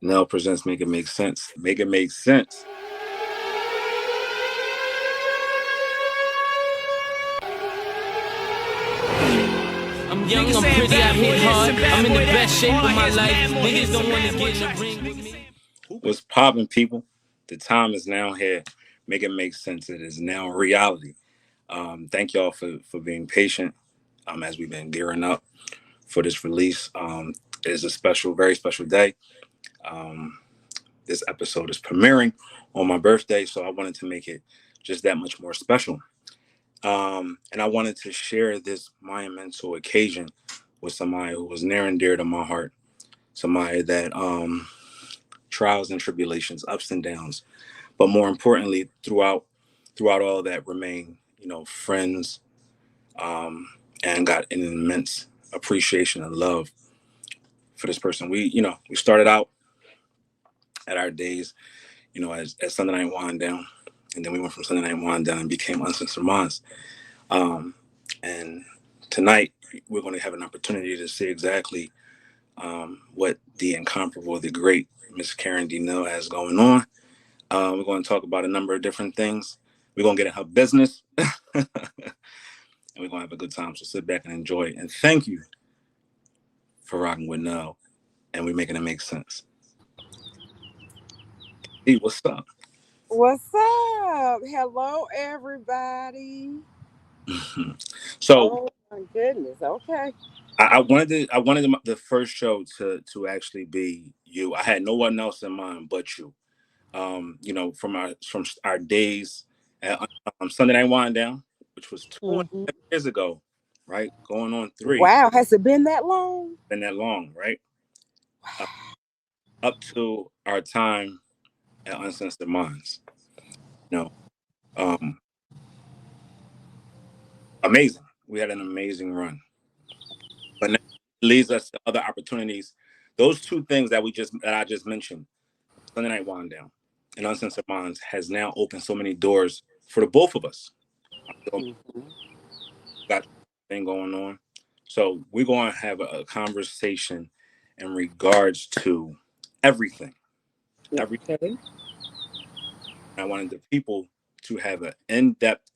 Nell presents Make It Make Sense. Make it make sense. I'm young, I'm pretty, I hit hard. I'm in the best shape of my life. Niggas don't wanna get in the ring with me. What's poppin', people? The time is now here. Make it make sense. It is now reality. Thank y'all for being patient as we've been gearing up for this release. It is a special, very special day. Um, this episode is premiering on my birthday, so I wanted to make it just that much more special. And I wanted to share this monumental occasion with somebody who was near and dear to my heart, somebody that trials and tribulations, ups and downs, but more importantly, throughout all that, remain friends, and got an immense appreciation and love for this person. We started out at our days, as Sunday Night Wind Down, and then we went from Sunday Night Wind Down and became Uncensored Minds. Um, and tonight we're going to have an opportunity to see exactly what the incomparable, the great Miss Karen D. Nell has going on. We're going to talk about a number of different things. We're going to get in her business, and we're going to have a good time. So sit back and enjoy it. And thank you for rocking with Nell, and we're making it make sense. Hey, what's up? What's up? Hello, everybody. So Oh my goodness. Okay. I wanted the first show to actually be you. I had no one else in mind but you. From our days at Sunday Night Wind Down, which was Hmm. 2 years ago, right? Going on three. Wow, has it been that long? Been that long, right? Uh, Up to our time at Uncensored Minds. You know, um, amazing. We had an amazing run, but now it leads us to other opportunities. Those two things that I just mentioned, Sunday Night Wind Down and Uncensored Minds, has now opened so many doors for the both of us. So Hmm. got thing going on. So we're going to have a conversation in regards to everything. Every Okay. I wanted the people to have an in-depth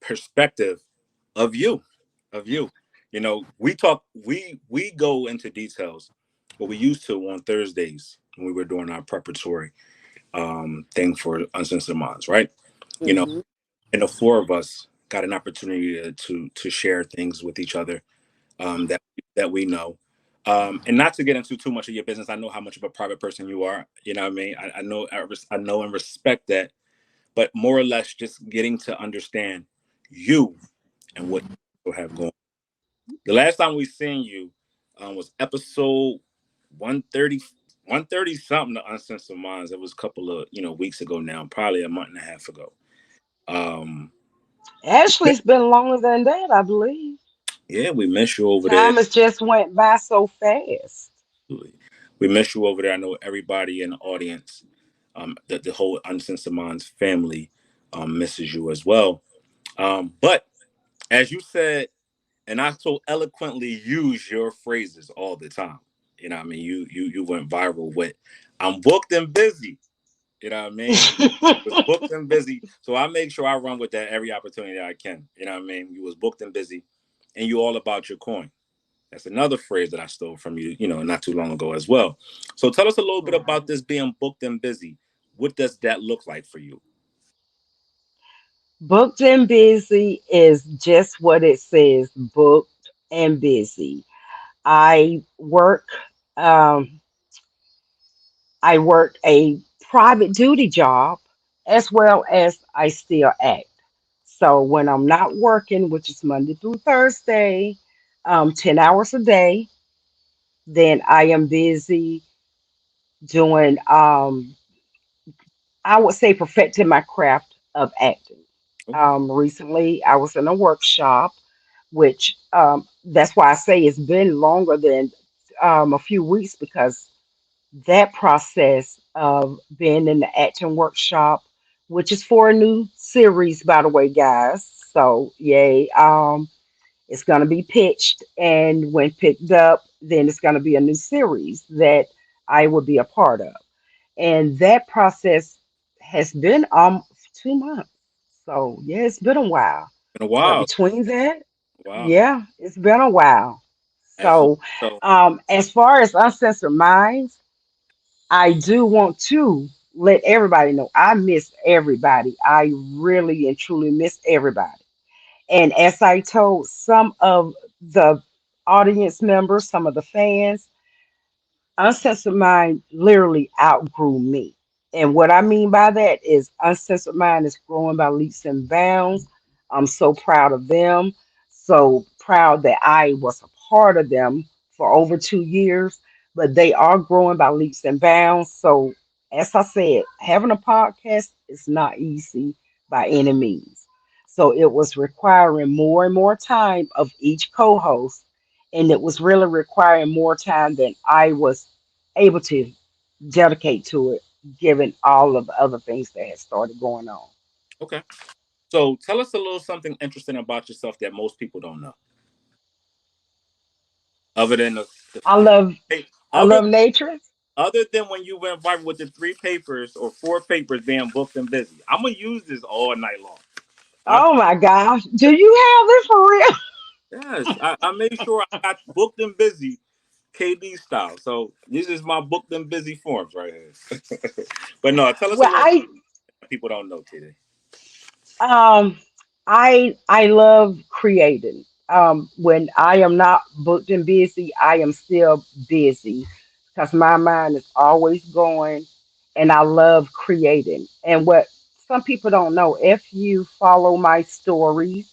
perspective of you, of you. We go into details, what we used to on Thursdays when we were doing our preparatory thing for Uncensored Minds, right? You know, Hmm. and the four of us got an opportunity to share things with each other, that we know. And not to get into too much of your business, I know how much of a private person you are. You know what I mean? I know and respect that, but more or less just getting to understand you and what you have going. The last time we seen you was episode 130, 130 something to Uncensored Minds. It was a couple of weeks ago now, probably a month and a half ago. Um, Actually, it's been longer than that, I believe. yeah, we miss you over there. Time has just went by so fast. We miss you over there. I know everybody in the audience, the whole Uncensored Minds family, misses you as well. But as you said, and I so eloquently use your phrases all the time. You know what I mean? You went viral with "I'm booked and busy." You know what I mean? Was booked and busy. So I make sure I run with that every opportunity that I can. You know what I mean? You was booked and busy, and you all about your coin. That's another phrase that I stole from you, not too long ago as well. So tell us a little bit about Right. this being booked and busy. What does that look like for you? Booked and busy is just what it says, booked and busy. I work um I work a private duty job as well as I still act. So when I'm not working, which is Monday through Thursday, 10 hours a day, then I am busy doing I would say perfecting my craft of acting. Okay. Recently, I was in a workshop, which that's why I say it's been longer than a few weeks because that process of being in the acting workshop, which is for a new series, by the way, guys. So, yay. It's going to be pitched, and when picked up, then it's going to be a new series that I would be a part of. And that process has been 2 months. So yeah, it's been a while. In a But while. between that, Wow. yeah, it's been a while. Absolutely. So So as far as Uncensored Minds, I do want to let everybody know I miss everybody. I really and truly miss everybody. And as I told some of the audience members, some of the fans, Uncensored Mind literally outgrew me. And what I mean by that is Uncensored Mind is growing by leaps and bounds. I'm so proud of them. So proud that I was a part of them for over 2 years. But they are growing by leaps and bounds. So as I said, having a podcast is not easy by any means. So it was requiring more and more time of each co-host, and it was really requiring more time than I was able to dedicate to it, given all of the other things that had started going on. okay. So tell us a little something interesting about yourself that most people don't know, other than I the love hey, I other love nature. other than when you went viral with the 3 papers or 4 papers being booked and busy. I'm gonna use this all night long. I Oh my gosh, do you have this for real? yes, I made sure I got booked and busy KD style. So this is my booked and busy forms right here. But no, tell us a Well, little people don't know today. Um, I love creating. When I am not booked and busy, I am still busy because my mind is always going, and I love creating. And what some people don't know, if you follow my stories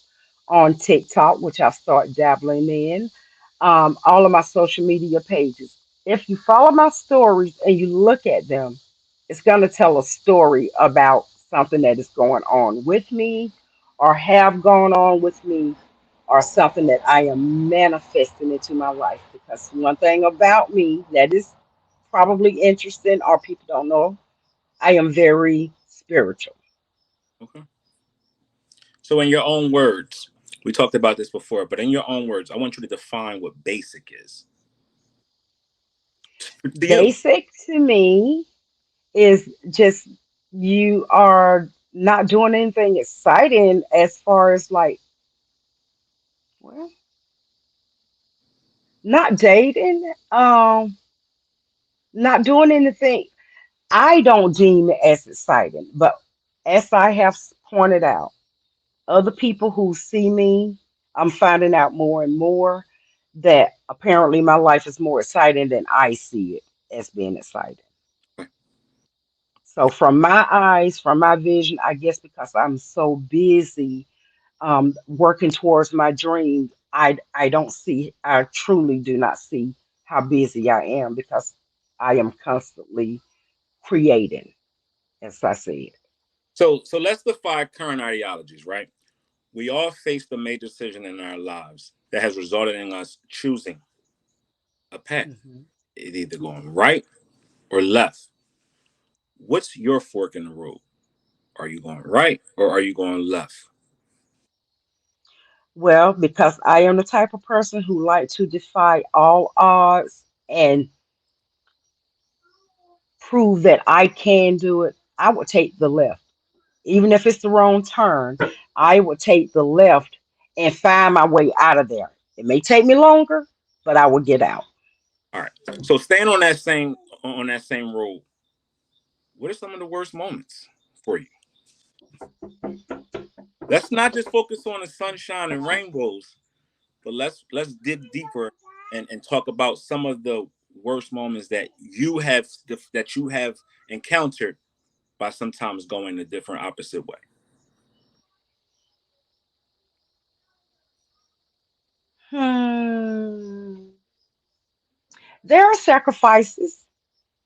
on TikTok, which I start dabbling in, all of my social media pages, if you follow my stories and you look at them, it's going to tell a story about something that is going on with me or have gone on with me or something that I am manifesting into my life. Because one thing about me that is probably interesting or people don't know, I am very spiritual. Okay. So in your own words, we talked about this before, but in your own words, I want you to define what basic is to you. Basic to me is just you are not doing anything exciting as far as like, well, not dating, not doing anything I don't deem it as exciting, but as I have pointed out, other people who see me, I'm finding out more and more that apparently my life is more exciting than I see it as being exciting. So, from my eyes, from my vision, I guess because I'm so busy working towards my dreams, I don't see, I truly do not see how busy I am because I am constantly creating, as I said. So let's define current ideologies, right? We all faced a major decision in our lives that has resulted in us choosing a path. Mhm. It's either going right or left. What's your fork in the road? Are you going right or are you going left? Well, because I am the type of person who like to defy all odds and prove that I can do it, I would take the left. Even if it's the wrong turn, I would take the left and find my way out of there. It may take me longer, but I will get out. All right. So staying on that same road, what are some of the worst moments for you? Let's not just focus on the sunshine and rainbows, but let's dig deeper and talk about some of the worst moments that you have encountered by sometimes going a different opposite way. Hmm. There are sacrifices,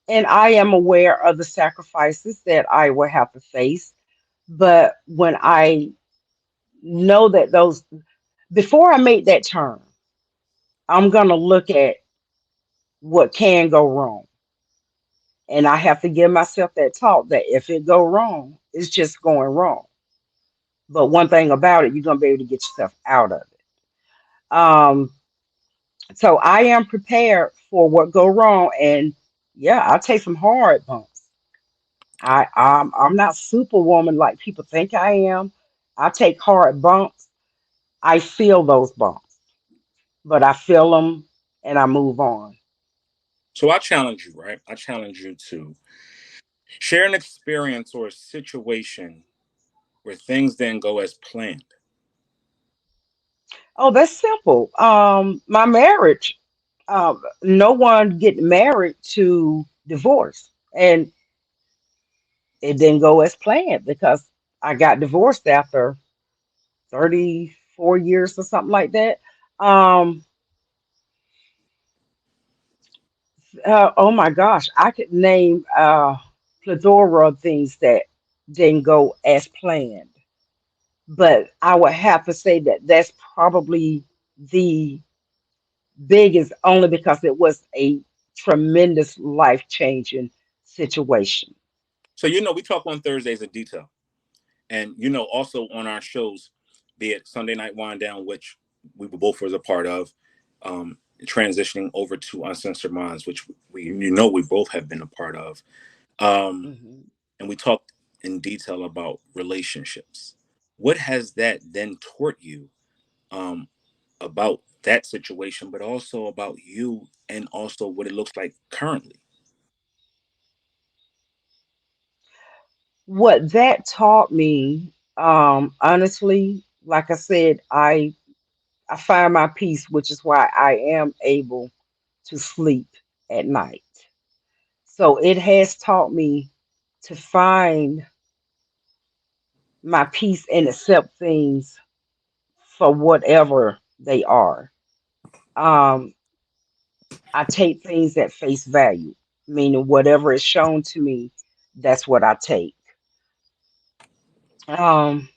and I am aware of the sacrifices that I will have to face. But when I know that those, before I make that turn, I'm going to look at what can go wrong. And I have to give myself that talk that if it go wrong, it's just going wrong. But one thing about it, you're going to be able to get yourself out of it. Um, so I am prepared for what go wrong. And Yeah, I take some hard bumps. I'm not superwoman like people think I am. I take hard bumps. I feel those bumps, but I feel them and I move on. So I challenge you, right? I challenge you to share an experience or a situation where things didn't go as planned. Oh, that's simple. My marriage. No one get married to divorce, and it didn't go as planned because I got divorced after 34 years or something like that. Um, oh my gosh, I could name plethora of things that didn't go as planned, but I would have to say that that's probably the biggest, only because it was a tremendous life changing situation. So we talk on Thursdays in detail, and also on our shows, be it Sunday Night Wind Down, which we were both was a part of, transitioning over to Uncensored Minds, which we both have been a part of, um, Mhm. and we talked in detail about relationships. What has that then taught you, um, about that situation, but also about you, and also what it looks like currently? What that taught me, honestly, like I said, I find my peace, which is why I am able to sleep at night. So it has taught me to find my peace and accept things for whatever they are. Um, I take things at face value, meaning whatever is shown to me, that's what I take. Um,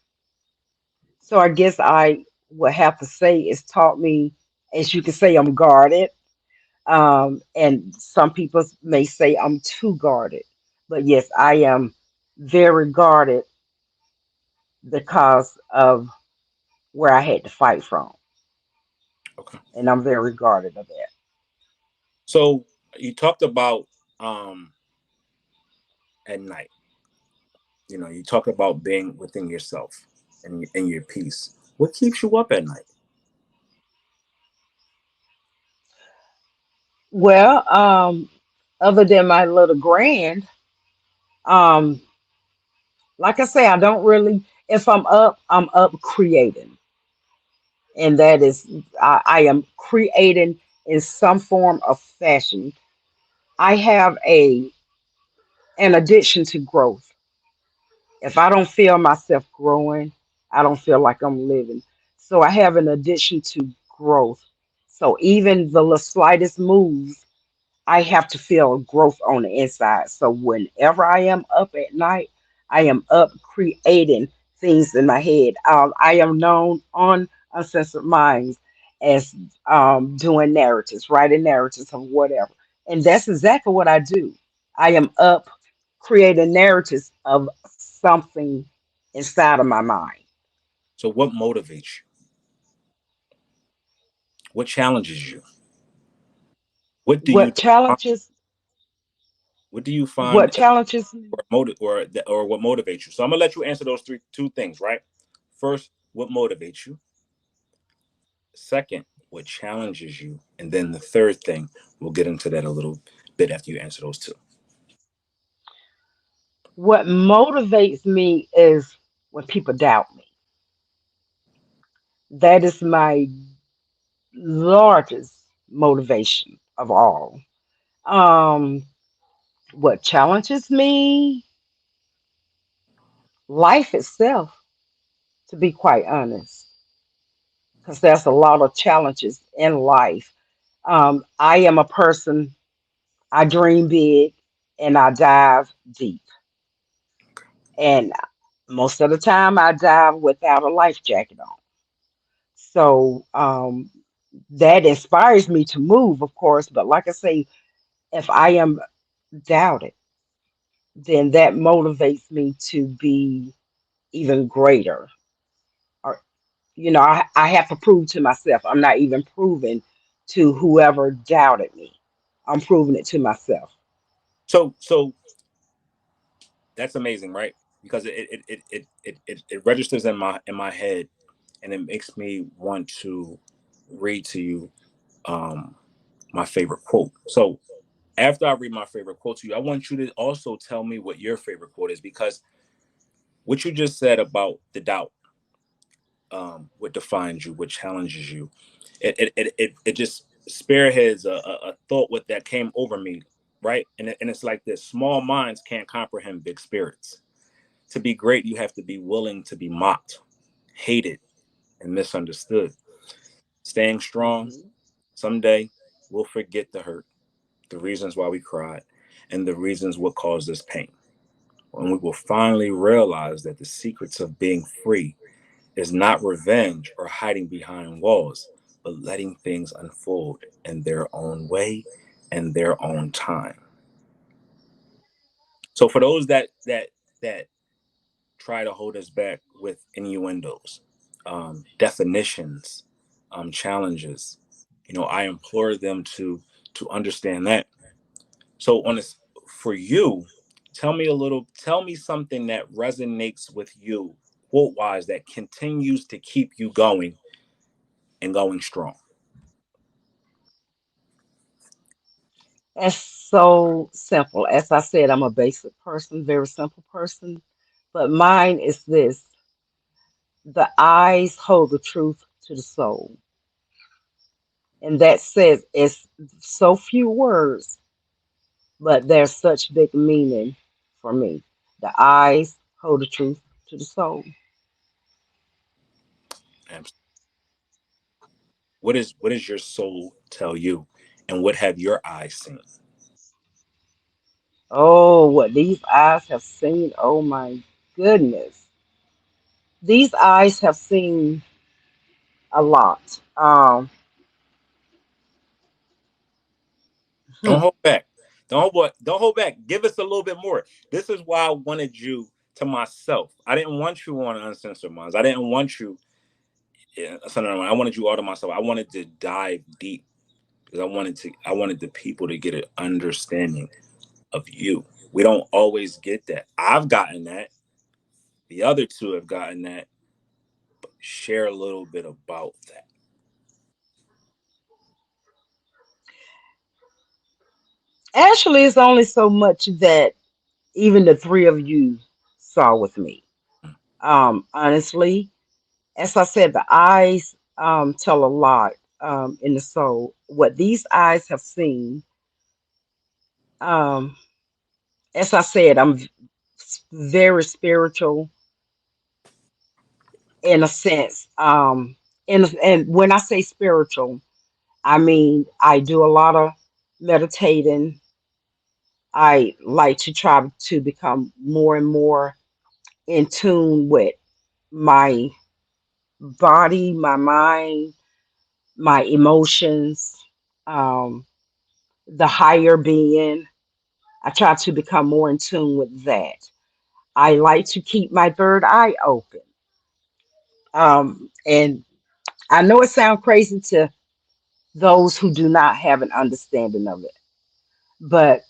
so I guess I would have to say it's taught me, as you can say, I'm guarded. And some people may say I'm too guarded. But yes, I am very guarded because of where I had to fight from. Okay. And I'm very guarded of that. So you talked about, at night. You talk about being within yourself and your peace. What keeps you up at night? Well, other than my little grand, um, like I say, I don't really, if I'm up creating. And that is, I am creating in some form of fashion. I have an addiction to growth. If I don't feel myself growing, I don't feel like I'm living. So I have an addiction to growth. So even the slightest moves, I have to feel growth on the inside. So whenever I am up at night, I am up creating things in my head. I am known on Uncensored Minds as doing narratives, writing narratives of whatever. And that's exactly what I do. I am up creating narratives of something inside of my mind. So what motivates you? What challenges you? What do you What challenges what do you what find, challenges me? or motive, or what motivates you? So I'm gonna let you answer those two things, right? First, what motivates you? Second, what challenges you? And then the third thing, we'll get into that a little bit after you answer those two. What motivates me is when people doubt me. That is my largest motivation of all. Um, what challenges me? Life itself, to be quite honest, because there's a lot of challenges in life. I am a person, I dream big and I dive deep. And most of the time, I dive without a life jacket on. So that inspires me to move, of course. But like I say, if I am doubted, then that motivates me to be even greater. Or, I have to prove to myself. I'm not even proving to whoever doubted me. I'm proving it to myself. So that's amazing, right? Because it registers in my head, and it makes me want to read to you um my favorite quote. So after I read my favorite quote to you, I want you to also tell me what your favorite quote is, because what you just said about the doubt, what defines you, what challenges you, it just spearheads a thought with that came over me, right? And it's like this: small minds can't comprehend big spirits. To be great, you have to be willing to be mocked, hated, and misunderstood. Staying strong, Hmm. someday we'll forget the hurt, the reasons why we cried, and the reasons what caused us pain. When we will finally realize that the secrets of being free is not revenge or hiding behind walls, but letting things unfold in their own way and their own time. So for those that try to hold us back with innuendos, definitions, challenges, I implore them to understand that. So on this, for you, tell me something that resonates with you, quote wise, that continues to keep you going and going strong. It's so simple. As I said, I'm a basic person, very simple person. But mine is this: the eyes hold the truth to the soul. And that says it's so few words, but there's such big meaning for me. The eyes hold the truth to the soul. And what does your soul tell you, and what have your eyes seen? Oh, what these eyes have seen. Oh my goodness. These eyes have seen a lot. Don't hold back. Don't hold back. Give us a little bit more. This is why I wanted you to myself. I didn't want you on Uncensored Minds. I didn't want you I wanted you all to myself. I wanted to dive deep because I wanted the people to get an understanding of you. We don't always get that. I've gotten that. The other two have gotten that. Share a little bit about that. Actually, it's only so much that even the three of you saw with me. Honestly, as I said, the eyes tell a lot in the soul. What these eyes have seen, um, as I said, very spiritual in a sense. And when I say spiritual, I mean I do a lot of meditating. I like to try to become more and more in tune with my body, my mind, my emotions, um, the higher being. I try to become more in tune with that. I like to keep my third eye open. And I know it sounds crazy to those who do not have an understanding of it, but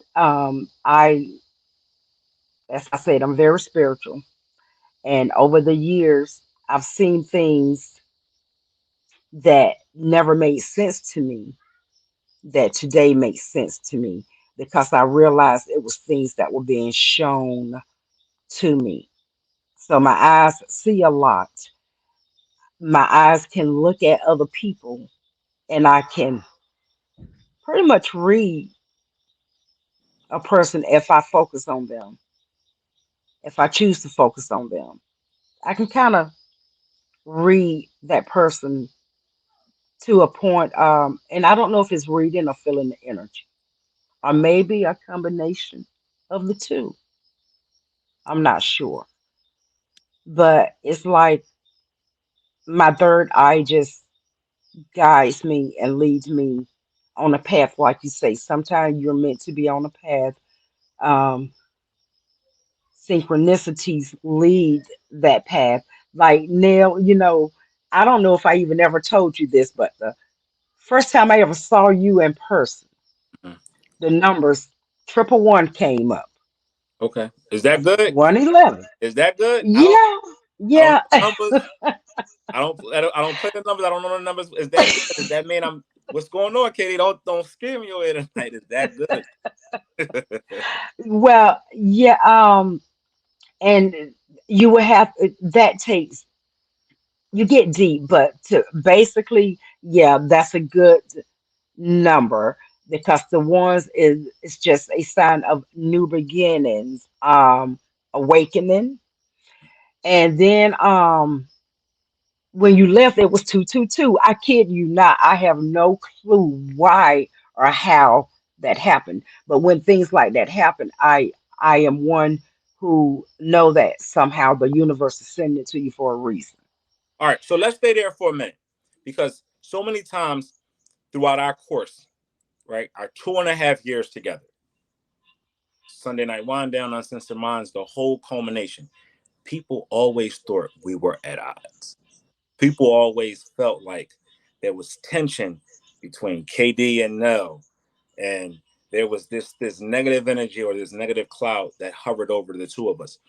as I said, I'm very spiritual. And over the years, I've seen things that never made sense to me that today makes sense to me because I realized it was things that were being shown to me. So my eyes see a lot. My eyes can look at other people and I can pretty much read a person if I focus on them, if I choose to focus on them. I can kind of read that person to a point. And I don't know if it's reading or feeling the energy, or maybe a combination of the two. I'm not sure. But it's like my third eye just guides me and leads me on a path, like you say. Sometimes you're meant to be on a path. Um, Synchronicities lead that path. Like Neil, I don't know if I even ever told you this, but the first time I ever saw you in person, Mhm. the numbers. Triple one came up. Okay. Is that good? 111. Is that good? Yeah, I don't yeah. know the numbers. I don't play the numbers. I don't know the numbers. Is that good? Does that mean I'm what's going on, Katie? Don't scare me away tonight. Is that good? Well, yeah. And you will have that takes you get deep, but to basically, yeah, that's a good number because the ones is it's just a sign of new beginnings, awakening, and then when you left, it was 222. I kid you not. I have no clue why or how that happened. But when things like that happen, I am one who know that somehow the universe is sending it to you for a reason. All right, so let's stay there for a minute because so many times throughout our course, right, our 2.5 years together, Sunday Night Wind Down, Uncensored Minds, the whole culmination, people always thought we were at odds. People always felt like there was tension between KD and Nell, and there was this negative energy or this negative cloud that hovered over the two of us.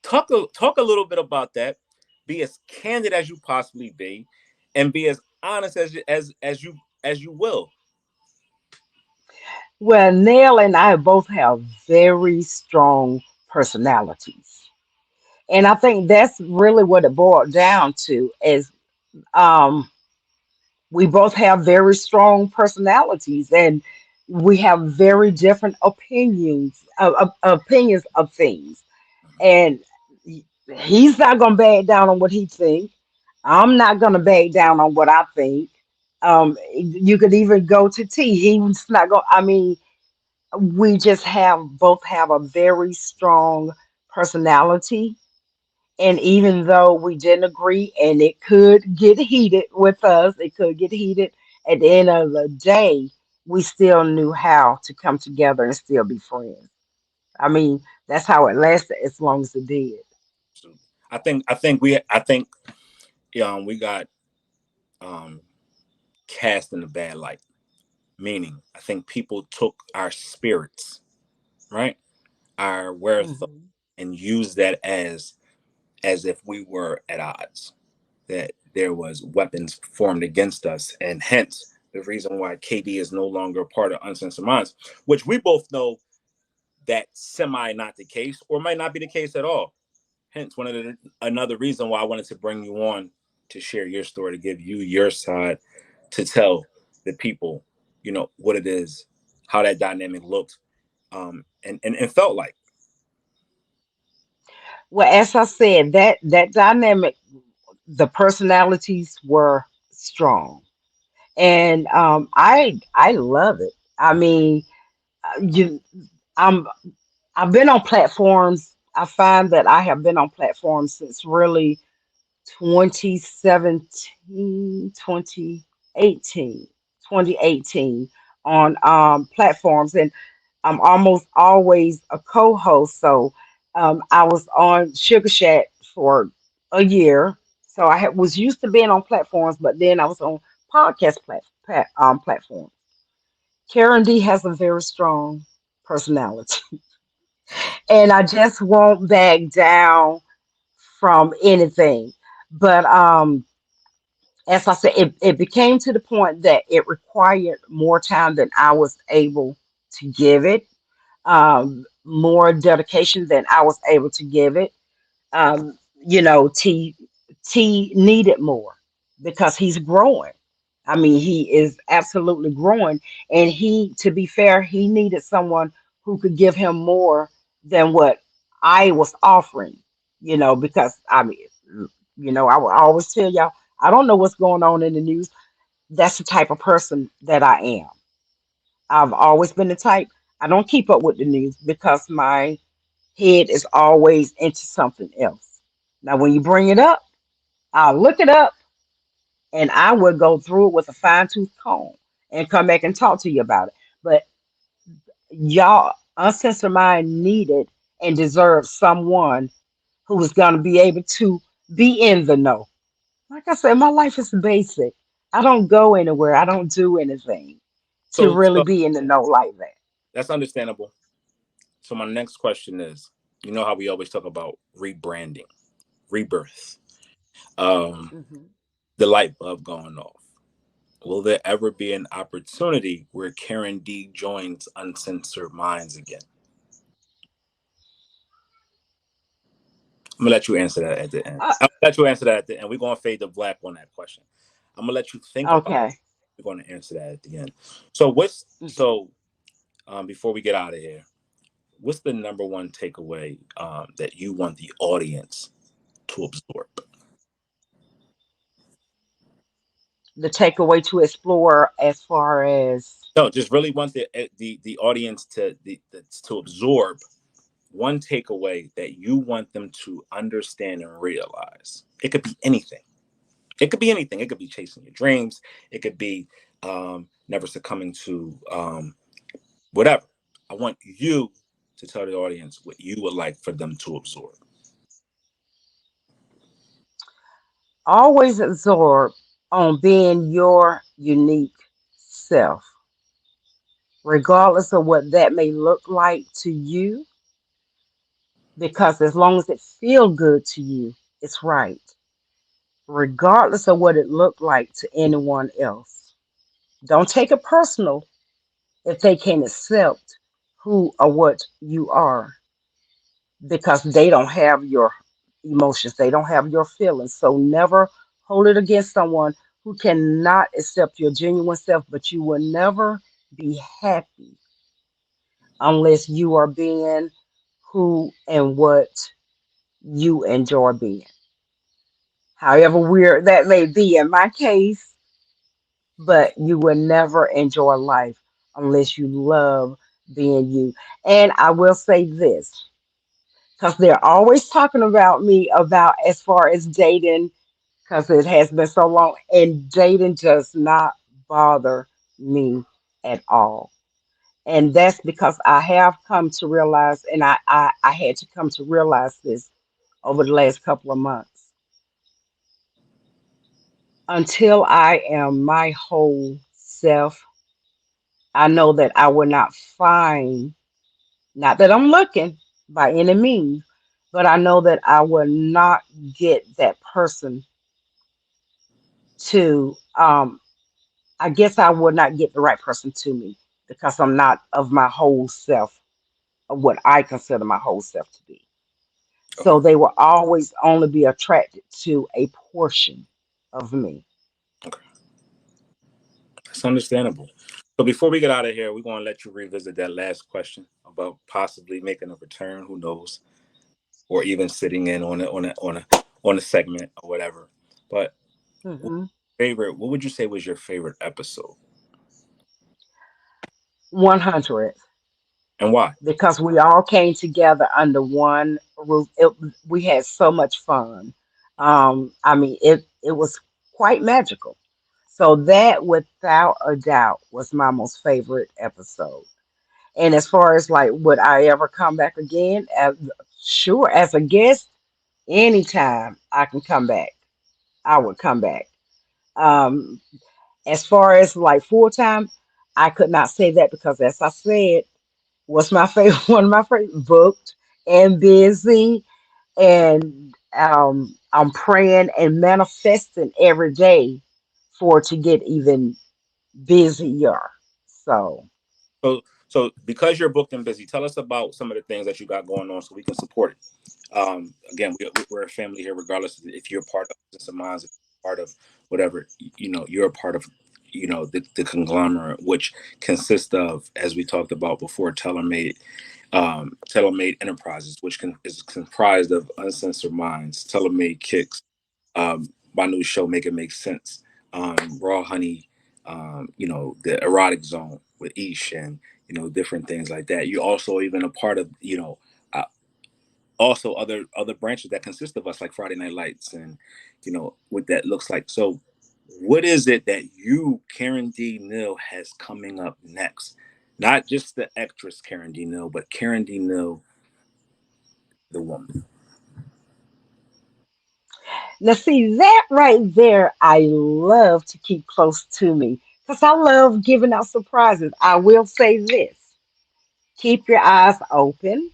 Talk a little bit about that. Be as candid as you possibly be, and be as honest as you will. Well, Neil and I both have very strong personalities. And I think that's really what it boiled down to is um, we both have very strong personalities and we have very different opinions of things. And he's not going to back down on what he thinks. I'm not going to back down on what I think. You could even go to T. He's not going. I mean, we just have both have a very strong personality, and even though we didn't agree and it could get heated with us, it could get heated, at the end of the day we still knew how to come together and still be friends. I mean, that's how it lasted as long as it did. So we got um, cast in a bad light. Meaning, I think people took our spirits, right, our wherewithal, Hmm. and used that as if we were at odds. That there was weapons formed against us, and hence the reason why KD is no longer a part of Uncensored Minds, which we both know that semi not the case, or might not be the case at all. Hence, another reason why I wanted to bring you on to share your story, to give you your side, to tell the people, what it is, how that dynamic looked, and felt like. Well, as I said, that dynamic, the personalities were strong, and I love it. I mean, you, I'm I've been on platforms. I find that I have been on platforms since really 2017, 2018, 2018 on platforms, and I'm almost always a co-host. So I was on Sugar Shack for a year. So was used to being on platforms, but then I was on podcast platforms. Karen D has a very strong personality, and I just won't back down from anything. But as I said, it became to the point that it required more time than I was able to give it, more dedication than I was able to give it. T needed more because he's growing. I mean, he is absolutely growing, and to be fair, he needed someone who could give him more than what I was offering. Because I mean, I will always tell y'all, I don't know what's going on in the news. That's the type of person that I am. I've always been the type. I don't keep up with the news because my head is always into something else. Now, when you bring it up, I'll look it up and I will go through it with a fine tooth comb and come back and talk to you about it. But y'all, Uncensored Mind needed and deserved someone who was going to be able to be in the know. Like I said, my life is basic. I don't go anywhere, I don't do anything to So, really so, be in the know like that. That's understandable. So my next question is, you know how we always talk about rebranding, rebirth, um, Hmm. the light bulb going off. Will there ever be an opportunity where Karen D joins Uncensored Minds again? I'm gonna let you answer that at the end. Uh, I'll let you answer that at the end. We're gonna fade to black on that question. I'm gonna let you think about okay. it. We're gonna answer that at the end. So what's Hmm. so before we get out of here, what's the number one takeaway that you want the audience to absorb? The takeaway to explore as far as No, just really want the audience to absorb one takeaway that you want them to understand and realize. It could be anything. It could be anything. It could be chasing your dreams. It could be never succumbing to whatever. I want you to tell the audience what you would like for them to absorb. always absorb on being your unique self, regardless of what that may look like to you, because as long as it feels good to you, it's right, regardless of what it looked like to anyone else. Don't take it personal if they can accept who or what you are, because they don't have your emotions, they don't have your feelings. So never hold it against someone who cannot accept your genuine self, but you will never be happy unless you are being who and what you enjoy being. However weird that may be in my case, but you will never enjoy life unless you love being you. And I will say this, because they're always talking about me about as far as dating, because it has been so long, and dating does not bother me at all. And that's because I have come to realize, and I had to come to realize this over the last couple of months. Until I am my whole self, I know that I will not find, not that I'm looking by any means, but I know that I will not get that person to, I guess I will not get the right person to me because I'm not of my whole self, of what I consider my whole self to be. Okay, So they will always only be attracted to a portion of me. okay, it's understandable. So before we get out of here, we're gonna let you revisit that last question about possibly making a return. Who knows? Or even sitting in on a segment or whatever. But Hmm. favorite, what would you say was your favorite episode 100, and why? because we all came together under one roof. We had so much fun. I mean, it was quite magical. So that, without a doubt, was my most favorite episode. And as far as like, would I ever come back again? Sure, as a guest, anytime I can come back, I would come back. Um, as far as like full time, I could not say that because, as I said, what's my favorite? One of my favorite, booked and busy, and I'm praying and manifesting every day for it to get even busier. So, So because you're booked and busy, tell us about some of the things that you got going on so we can support it. Again, we're a family here, regardless if you're part of some minds, if you're part of whatever, you're a part of, the conglomerate, which consists of, as we talked about before, TaylorMade Enterprises, which is comprised of Uncensored Minds, TaylorMade Kicks, my new show, Make It Make Sense, Raw Honey, the Erotic Zone with Ish, and different things like that. You're also even a part of, uh, also other branches that consist of us, like Friday Night Lights, and what that looks like. So, what is it that you, Karen D. Neal, has coming up next? Not just the actress Karen D. Neal, but Karen D. Neal, the woman. now see that right there, I love to keep close to me because I love giving out surprises. I will say this. Keep your eyes open.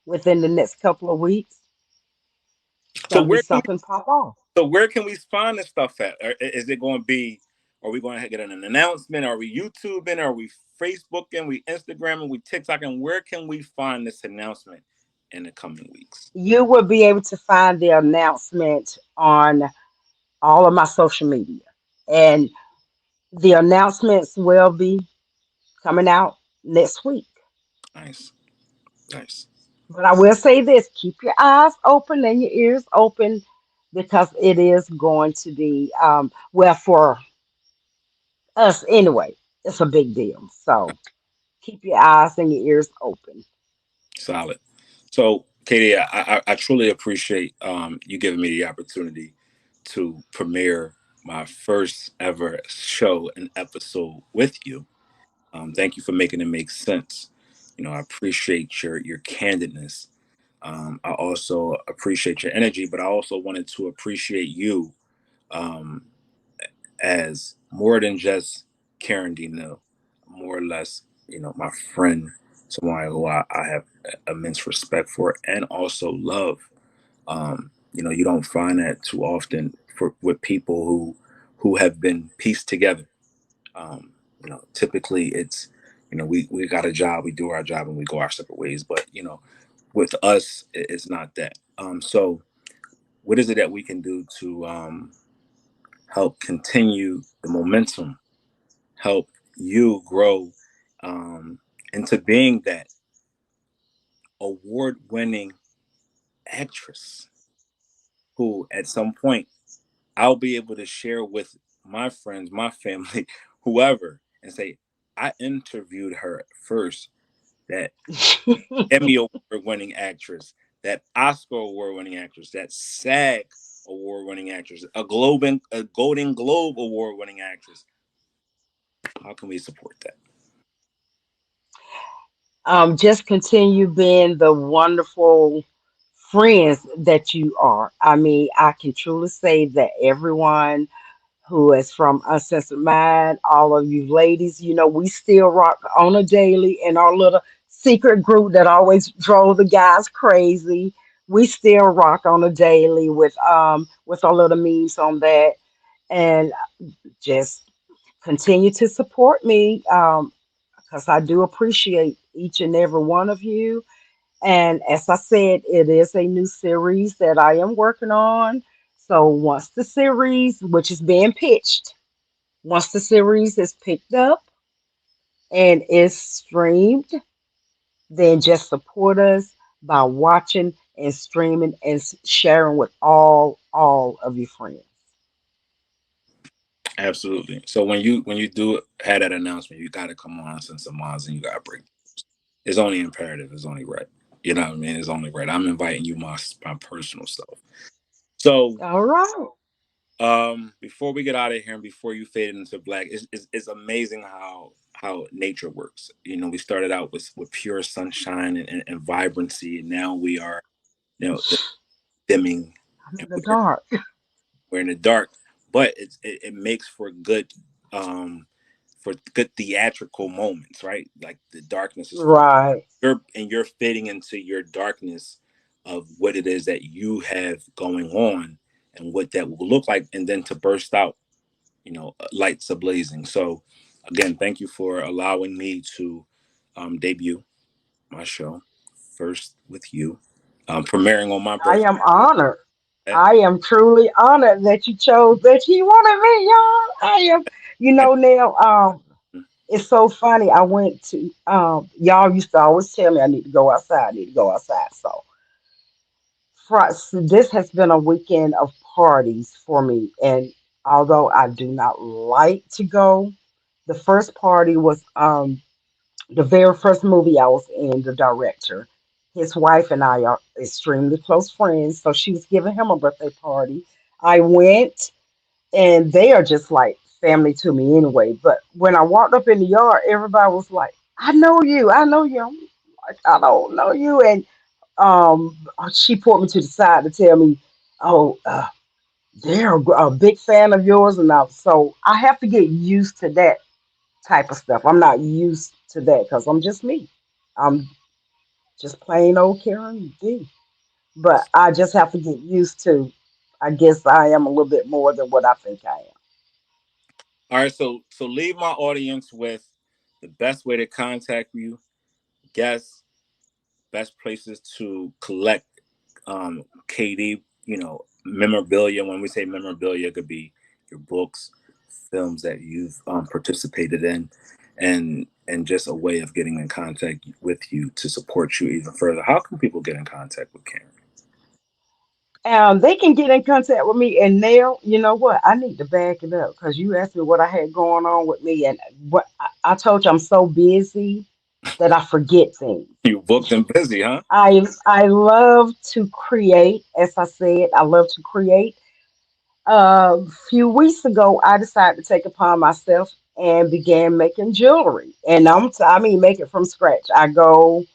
Within the next couple of weeks, So gonna be where can something pop off. So where can we find this stuff at? Is it going to be? Are we going to get an announcement? Are we YouTubing? Are we Facebooking? We Instagramming? We TikToking? Where can we find this announcement in the coming weeks? You will be able to find the announcement on all of my social media. And the announcements will be coming out next week. Nice, nice. But I will say this, keep your eyes open and your ears open because it is going to be, well, for us anyway, it's a big deal. So keep your eyes and your ears open. Solid. So, Katie, I truly appreciate you giving me the opportunity to premiere my first ever show and episode with you. Thank you for making it make sense. I appreciate your candidness. I also appreciate your energy, but I also wanted to appreciate you um, as more than just Karen D. Neal, more or less, my friend, someone who I have immense respect for and also love. You don't find that too often for with people who have been pieced together. Typically we got a job, we do our job, and we go our separate ways. But with us, it's not that. So what is it that we can do to help continue the momentum, help you grow into being that award-winning actress who, at some point, I'll be able to share with my friends, my family, whoever, and say, I interviewed her first. That Emmy Award winning actress, that Oscar Award winning actress, that SAG Award winning actress, a Golden Globe Award winning actress. How can we support that? Just continue being the wonderful friends that you are. I mean, I can truly say that everyone who is from Uncensored Mind, all of you ladies, we still rock on a daily in our little secret group that always drove the guys crazy. We still rock on a daily with our little memes on that, and just continue to support me because I do appreciate each and every one of you. And as I said, it is a new series that I am working on. So once the series, which is being pitched, once the series is picked up and is streamed, then just support us by watching and streaming and sharing with all of your friends. Absolutely. So when you do have that announcement, you got to come on Sense of Minds and you got to break. It's only imperative. It's only right. You know what I mean? It's only right. I'm inviting you my personal self. So All right. before we get out of here and before you fade into black, it's amazing how nature works. We started out with pure sunshine and vibrancy, and now we are, the dimming, I'm and in the dark. we're in the dark. But it makes um for good theatrical moments, right? Like the darkness is for Right. you're fitting into your darkness of what it is that you have going on and what that will look like, and then to burst out, lights ablazing. So, again, thank you for allowing me to debut my show first with you, premiering on my I birthday. am honored. I am truly honored that you chose that you wanted me, y'all. I am, now, it's so funny. I went to y'all used to always tell me I need to go outside, I need to go outside. So this has been a weekend of parties for me. And although I do not like to go, the first party was the very first movie I was in, the director. His wife and I are extremely close friends. So she was giving him a birthday party. I went, and they are just like family to me anyway. But when I walked up in the yard, everybody was like, I know you, I know you. I'm like, I don't know you. And um, she pulled me to the side to tell me, oh, they're a big fan of yours. And so I have to get used to that type of stuff. I'm not used to that because I'm just me. I'm just plain old Karen D. But I just have to get used to. I guess I am a little bit more than what I think I am. All right, so leave my audience with the best way to contact you, guests, best places to collect KD, memorabilia. When we say memorabilia, it could be your books, films that you've participated in, and just a way of getting in contact with you to support you even further. How can people get in contact with Karen? They can get in contact with me. And Nell, you know what? I need to back it up because you asked me what I had going on with me, and what I told you I'm so busy that I forget things. You booked and busy, huh? I love to create, as I said, I love to create. A few weeks ago, I decided to take upon myself and began making jewelry, and I mean make it from scratch. I go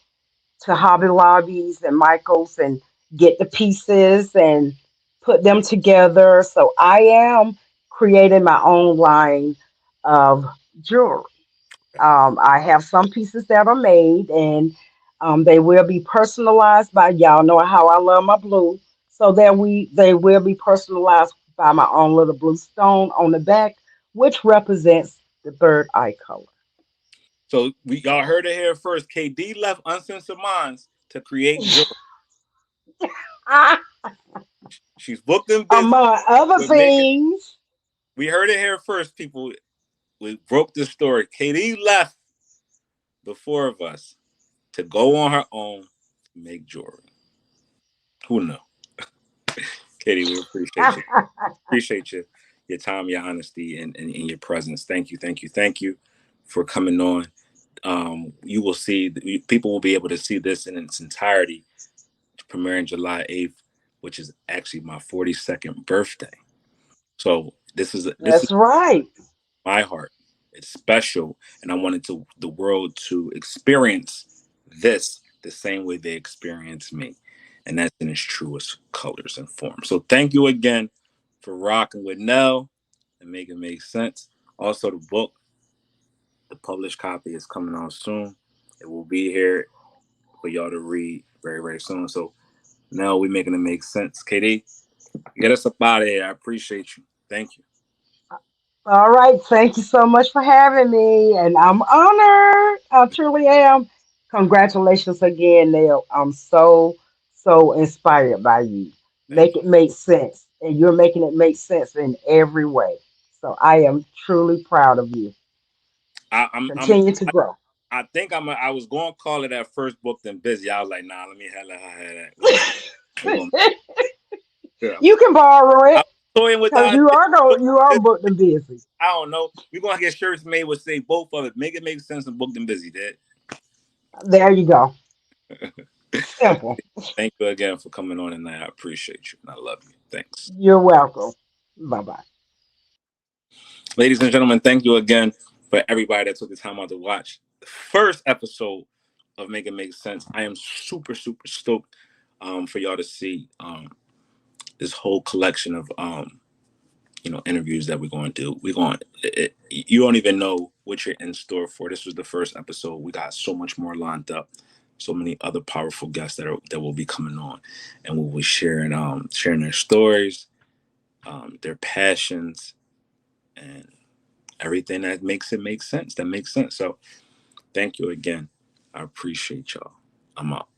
to Hobby Lobbies and Michaels and get the pieces and put them together. So I am creating my own line of jewelry. I have some pieces that are made, and they will be personalized by y'all know how I love my blue. So that they will be personalized by my own little blue stone on the back, which represents the third eye color. So we y'all heard it here first. KD left Uncensored Minds to create jewelry. She's booked and busy Among other with making. things. We heard it here first, people. We broke the story. KD left the four of us to go on her own, make jewelry. Who knew? Katie, we appreciate you. Appreciate you, your time, your honesty, and your presence. Thank you, thank you, thank you for coming on. You will see, people will be able to see this in its entirety, premiering July 8th, which is actually my 42nd birthday. So this is That's right. my heart. It's special, and I wanted the world to experience this the same way they experience me, and that's in its truest colors and forms. So thank you again for rocking with Nell and make it make sense. Also, the book, the published copy, is coming out soon. It will be here for y'all to read very very soon. So now we making it make sense. KD, get us up out of here. I appreciate you. Thank you. All right. Thank you so much for having me. And I'm honored. I truly am. Congratulations again, Neil. I'm so inspired by you. Thank Make you. it make sense. And you're making it make sense in every way. So I am truly proud of you. I, I'm I'm Continue to grow. I think I was going to call it at first book then busy. I was like, nah, let her have that. We're gonna yeah. You can borrow I it was toying with the because idea. you are booked and busy. I don't know. We're gonna get shirts made with say both of it. Make it make sense and booked and busy, Dad. There you go. Simple. Thank you again for coming on tonight. I appreciate you and I love you. Thanks. You're welcome. Bye bye. Ladies and gentlemen, thank you again for everybody that took the time out to watch the first episode of Make It Make Sense. I am super, super stoked for y'all to see this whole collection of interviews that we're going to do. We're going. You don't even know what you're in store for. This was the first episode. We got so much more lined up. So many other powerful guests that will be coming on, and we'll be sharing their stories, their passions, and everything that makes it make sense. That makes sense. So thank you again. I appreciate y'all. I'm out.